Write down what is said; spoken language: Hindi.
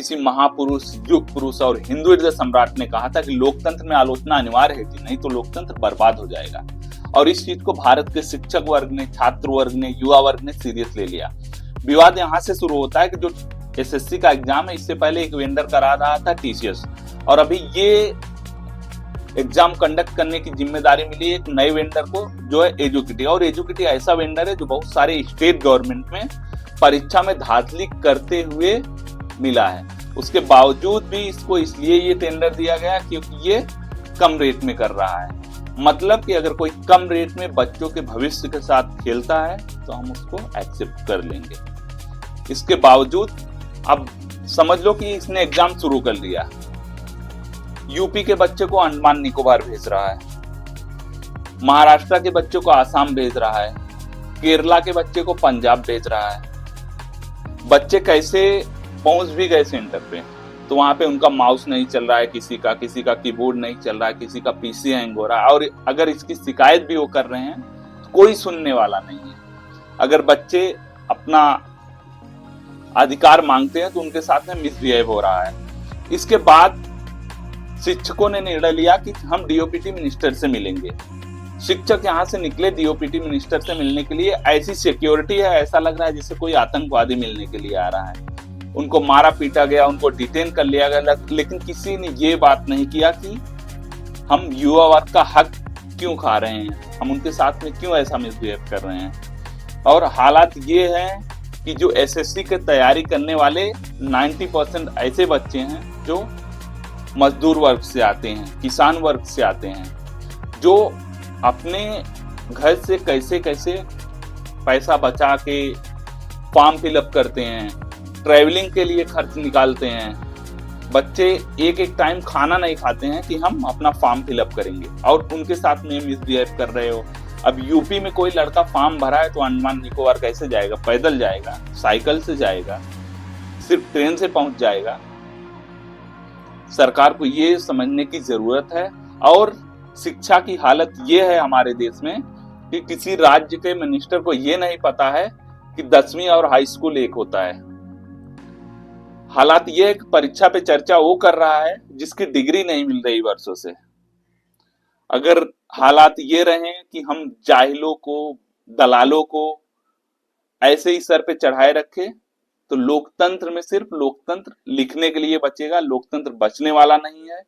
किसी महापुरुष, युग पुरुष और हिंदू हृदय सम्राट ने कहा था कि लोकतंत्र में आलोचना अनिवार्य है, कि नहीं तो लोकतंत्र बर्बाद हो जाएगा। और इस चीज को भारत के शिक्षक वर्ग ने, छात्र वर्ग ने, युवा वर्ग ने सीरियस ले लिया। विवाद यहाँ से शुरू होता है कि जो एसएससी का एग्जाम है, इससे पहले एक वेंडर करा रहा था टीसीएस, और अभी ये एग्जाम कंडक्ट करने की जिम्मेदारी मिली एक नए वेंडर को, जो है एजुकेटी। और एजुकेटी ऐसा वेंडर है जो बहुत सारे स्टेट गवर्नमेंट में परीक्षा में धांधली करते हुए मिला है। उसके बावजूद भी इसको इसलिए ये टेंडर दिया गया क्योंकि ये कम रेट में कर रहा है। मतलब कि अगर कोई कम रेट में बच्चों के भविष्य के साथ खेलता है तो हम उसको एक्सेप्ट कर लेंगे। इसके बावजूद अब समझ लो कि इसने एग्जाम शुरू कर लिया। यूपी के बच्चे को अंडमान निकोबार भेज रहा है, महाराष्ट्र के बच्चों को आसाम भेज रहा है, केरला के बच्चे को पंजाब भेज रहा है। बच्चे कैसे पहुंच भी गए सेंटर पे, तो वहां पे उनका माउस नहीं चल रहा है, किसी का कीबोर्ड नहीं चल रहा है, किसी का पीसी हैंग हो रहा है, और अगर इसकी शिकायत भी वो कर रहे हैं तो कोई सुनने वाला नहीं है। अगर बच्चे अपना अधिकार मांगते हैं तो उनके साथ में मिसबिहेव हो रहा है। इसके बाद शिक्षकों ने निर्णय लिया कि हम डीओपीटी मिनिस्टर से मिलेंगे। शिक्षक यहाँ से निकले डीओपीटी मिनिस्टर से मिलने के लिए। ऐसी सिक्योरिटी है, ऐसा लग रहा है जैसे कोई आतंकवादी मिलने के लिए आ रहा है। उनको मारा पीटा गया, उनको डिटेन कर लिया गया, लेकिन किसी ने ये बात नहीं किया कि हम युवा वर्ग का हक क्यों खा रहे हैं, हम उनके साथ में क्यों ऐसा मिसबिहेव कर रहे हैं। और हालात ये हैं कि जो एसएससी की तैयारी करने वाले 90% ऐसे बच्चे हैं जो मजदूर वर्ग से आते हैं, किसान वर्ग से आते हैं, जो अपने घर से कैसे कैसे पैसा बचा के फॉर्म फिलअप करते हैं, ट्रैवलिंग के लिए खर्च निकालते हैं। बच्चे एक एक टाइम खाना नहीं खाते हैं कि हम अपना फॉर्म फिलअप करेंगे, और उनके साथ में मिसबिहेव कर रहे हो। अब यूपी में कोई लड़का फॉर्म भरा है तो अंडमान निकोबार कैसे जाएगा? पैदल जाएगा, साइकिल से जाएगा, सिर्फ ट्रेन से पहुंच जाएगा? सरकार को ये समझने की जरूरत है। और शिक्षा की हालत ये है हमारे देश में कि किसी राज्य के मिनिस्टर को ये नहीं पता है कि 10वीं और हाई स्कूल एक होता है। हालात ये है कि परीक्षा पे चर्चा वो कर रहा है जिसकी डिग्री नहीं मिल रही वर्षों से। अगर हालात ये रहे कि हम जाहिलों को, दलालों को ऐसे ही सर पे चढ़ाए रखे, तो लोकतंत्र में सिर्फ लोकतंत्र लिखने के लिए बचेगा, लोकतंत्र बचने वाला नहीं है।